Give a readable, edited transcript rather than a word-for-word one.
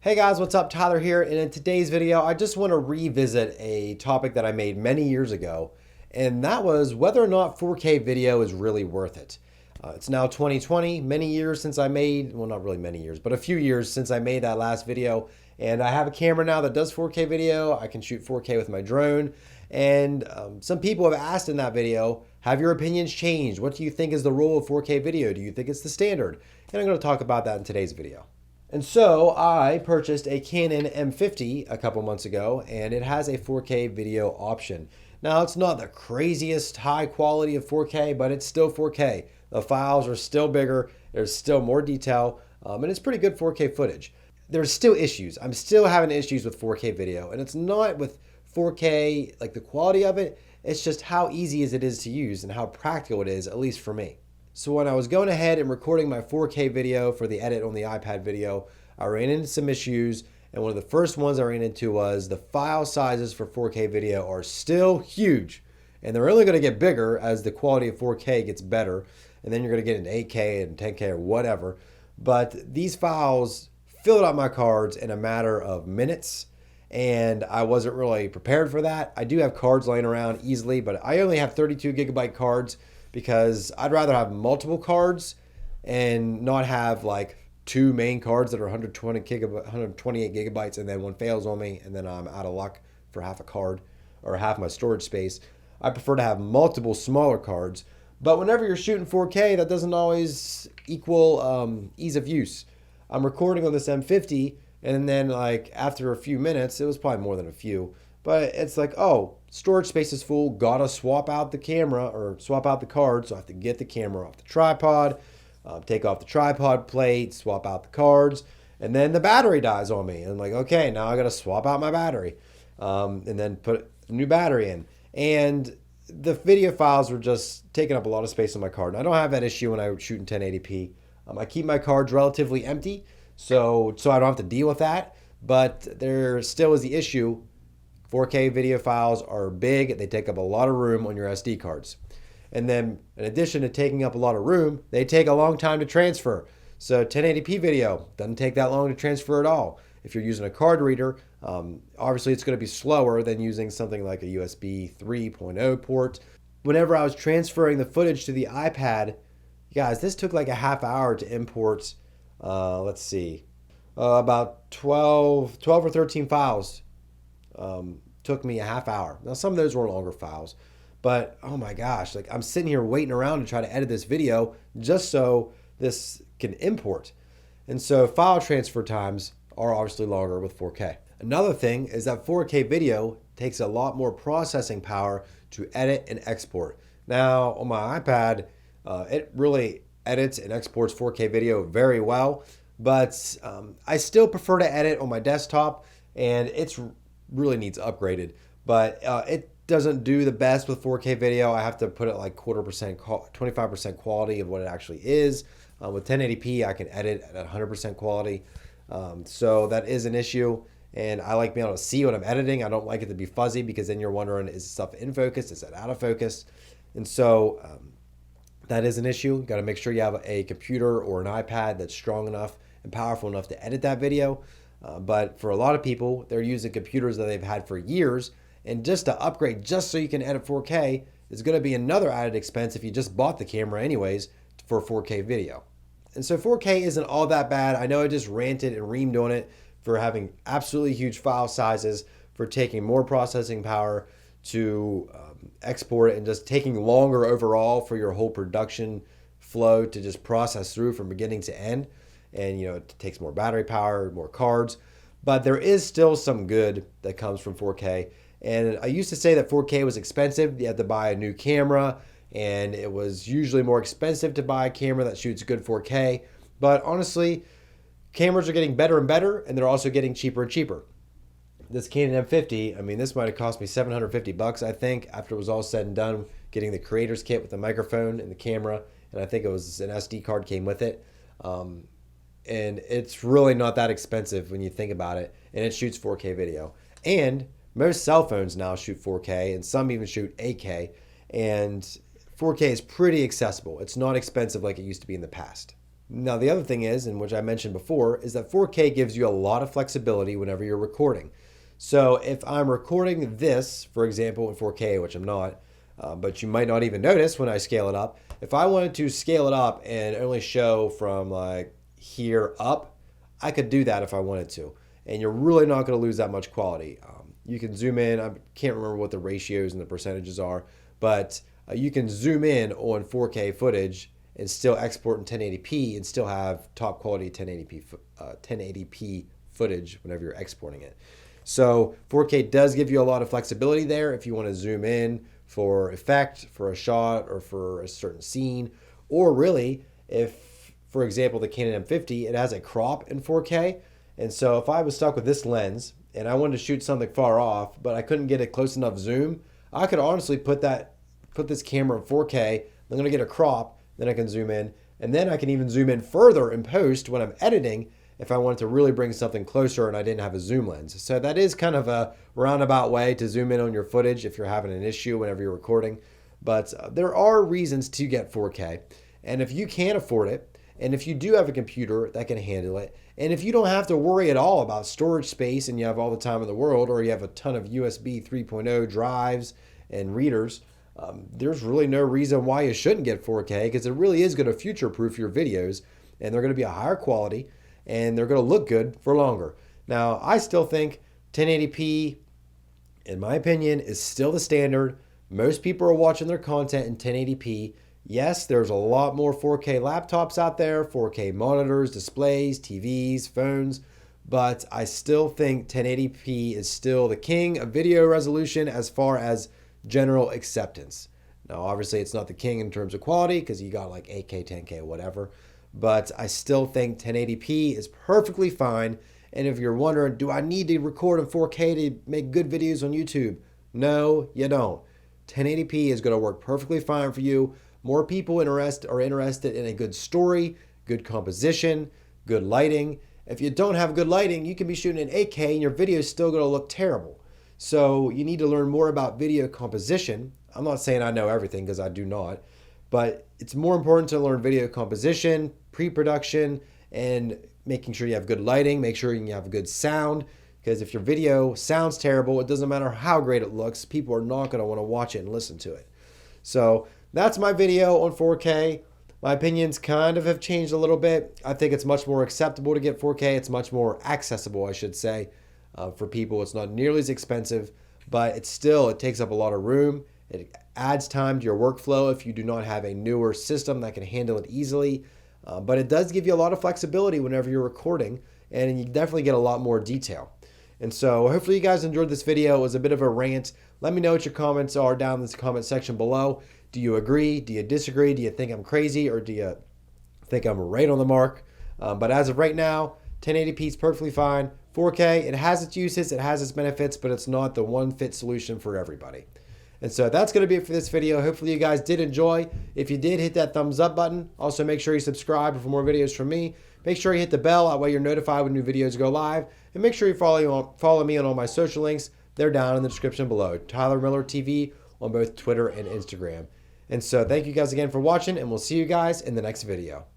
Hey guys, what's up? Tyler here, and in today's video, I just want to revisit a topic that I made many years ago, and that was whether or not 4K video is really worth it. It's now 2020, many years since I made, well, not really many years, but a few years since I made that last video, and I have a camera now that does 4K video. I can shoot 4K with my drone, and some people have asked in that video, have your opinions changed? What do you think is the role of 4K video? Do you think it's the standard? And I'm going to talk about that in today's video. And so I purchased a Canon M50 a couple months ago, and it has a 4K video option. Now, it's not the craziest high quality of 4K, but it's still 4K. The files are still bigger, there's still more detail, and it's pretty good 4K footage. There's still issues. I'm still having issues with 4K video, and it's not with 4K, like the quality of it, it's just how easy it is to use and how practical it is, at least for me. So when I was going ahead and recording my 4K video for the edit on the iPad video, I ran into some issues, and one of the first ones I ran into was the file sizes for 4K video are still huge, and they're only going to get bigger as the quality of 4K gets better, and then you're going to get into 8K and 10K or whatever. But these files filled up my cards in a matter of minutes, and I wasn't really prepared for that. I do have cards laying around easily, but I only have 32 gigabyte cards, because I'd rather have multiple cards and not have like two main cards that are 128 gigabytes and then one fails on me and then I'm out of luck for half a card or half my storage space. I prefer to have multiple smaller cards, but whenever you're shooting 4K, that doesn't always equal ease of use. I'm recording on this M50, and then like after a few minutes, it was probably more than a few, but it's like, oh, storage space is full, gotta swap out the camera or swap out the card, so I have to get the camera off the tripod, take off the tripod plate, swap out the cards, and then the battery dies on me. And I'm like, okay, now I gotta swap out my battery, and then put a new battery in. And the video files were just taking up a lot of space on my card. And I don't have that issue when I shoot in 1080p. I keep my cards relatively empty, so I don't have to deal with that, but there still is the issue. 4K video files are big, they take up a lot of room on your SD cards. And then in addition to taking up a lot of room, they take a long time to transfer. So 1080p video doesn't take that long to transfer at all. If you're using a card reader, obviously it's going to be slower than using something like a USB 3.0 port. Whenever I was transferring the footage to the iPad, guys, this took like a half hour to import, about 12 or 13 files. Took me a half hour. Now, some of those were longer files, but oh my gosh, like I'm sitting here waiting around to try to edit this video just so this can import. And so file transfer times are obviously longer with 4K. Another thing is that 4K video takes a lot more processing power to edit and export. Now, on my iPad, it really edits and exports 4K video very well, but I still prefer to edit on my desktop, and it's really needs upgraded, but it doesn't do the best with 4K video. I have to put it like 25% quality of what it actually is. With 1080p, I can edit at 100% quality. So that is an issue, and I like being able to see what I'm editing. I don't like it to be fuzzy, because then you're wondering, is stuff in focus? Is it out of focus? And so that is an issue. You got to make sure you have a computer or an iPad that's strong enough and powerful enough to edit that video. But for a lot of people, they're using computers that they've had for years, and just to upgrade just so you can edit 4K is going to be another added expense if you just bought the camera anyways for 4K video. And so 4K isn't all that bad. I know I just ranted and reamed on it for having absolutely huge file sizes, for taking more processing power to export it, and just taking longer overall for your whole production flow to just process through from beginning to end. And it takes more battery power, more cards, but there is still some good that comes from 4K. And I used to say that 4K was expensive. You had to buy a new camera, and it was usually more expensive to buy a camera that shoots good 4K. But honestly, cameras are getting better and better, and they're also getting cheaper and cheaper. This Canon M50, I mean, this might have cost me $750, I think, after it was all said and done, getting the creator's kit with the microphone and the camera, and I think it was an SD card came with it. And it's really not that expensive when you think about it, and it shoots 4K video. And most cell phones now shoot 4K, and some even shoot 8K, and 4K is pretty accessible. It's not expensive like it used to be in the past. Now, the other thing is, and which I mentioned before, is that 4K gives you a lot of flexibility whenever you're recording. So if I'm recording this, for example, in 4K, which I'm not, but you might not even notice when I scale it up, if I wanted to scale it up and only show from like here up, I could do that if I wanted to. And you're really not going to lose that much quality. You can zoom in. I can't remember what the ratios and the percentages are, but you can zoom in on 4K footage and still export in 1080p and still have top quality 1080p footage whenever you're exporting it. So 4K does give you a lot of flexibility there if you want to zoom in for effect, for a shot, or for a certain scene, or really if, for example, the Canon M50, it has a crop in 4K. And so if I was stuck with this lens and I wanted to shoot something far off, but I couldn't get a close enough zoom, I could honestly put this camera in 4K, I'm going to get a crop, then I can zoom in, and then I can even zoom in further in post when I'm editing if I wanted to really bring something closer and I didn't have a zoom lens. So that is kind of a roundabout way to zoom in on your footage if you're having an issue whenever you're recording. But there are reasons to get 4K. And if you can't afford it, and if you do have a computer that can handle it, and if you don't have to worry at all about storage space and you have all the time in the world, or you have a ton of USB 3.0 drives and readers, there's really no reason why you shouldn't get 4K, because it really is going to future-proof your videos, and they're going to be a higher quality, and they're going to look good for longer. Now, I still think 1080p, in my opinion, is still the standard. Most people are watching their content in 1080p. Yes, there's a lot more 4K laptops out there, 4K monitors, displays, TVs, phones, but I still think 1080p is still the king of video resolution as far as general acceptance. Now, obviously, it's not the king in terms of quality because you got like 8K, 10K, whatever, but I still think 1080p is perfectly fine. And if you're wondering, do I need to record in 4K to make good videos on YouTube? No, you don't. 1080p is going to work perfectly fine for you. More people are interested in a good story, good composition, good lighting. If you don't have good lighting, you can be shooting in 8K and your video is still going to look terrible. So you need to learn more about video composition. I'm not saying I know everything because I do not, but it's more important to learn video composition, pre-production, and making sure you have good lighting, make sure you have good sound, because if your video sounds terrible, it doesn't matter how great it looks, people are not going to want to watch it and listen to it. So that's my video on 4K. My opinions kind of have changed a little bit. I think it's much more acceptable to get 4K. It's much more accessible, I should say, for people. It's not nearly as expensive, but it takes up a lot of room. It adds time to your workflow if you do not have a newer system that can handle it easily. But it does give you a lot of flexibility whenever you're recording, and you definitely get a lot more detail. And so hopefully you guys enjoyed this video. It was a bit of a rant. Let me know what your comments are down in the comment section below. Do you agree? Do you disagree? Do you think I'm crazy, or do you think I'm right on the mark? But as of right now, 1080p is perfectly fine. 4K, it has its uses, it has its benefits, but it's not the one fit solution for everybody. And so that's going to be it for this video. Hopefully you guys did enjoy. If you did, hit that thumbs up button. Also, make sure you subscribe for more videos from me. Make sure you hit the bell. That way you're notified when new videos go live. And make sure you follow me on all my social links. They're down in the description below. Tyler Miller TV on both Twitter and Instagram. And so thank you guys again for watching, and we'll see you guys in the next video.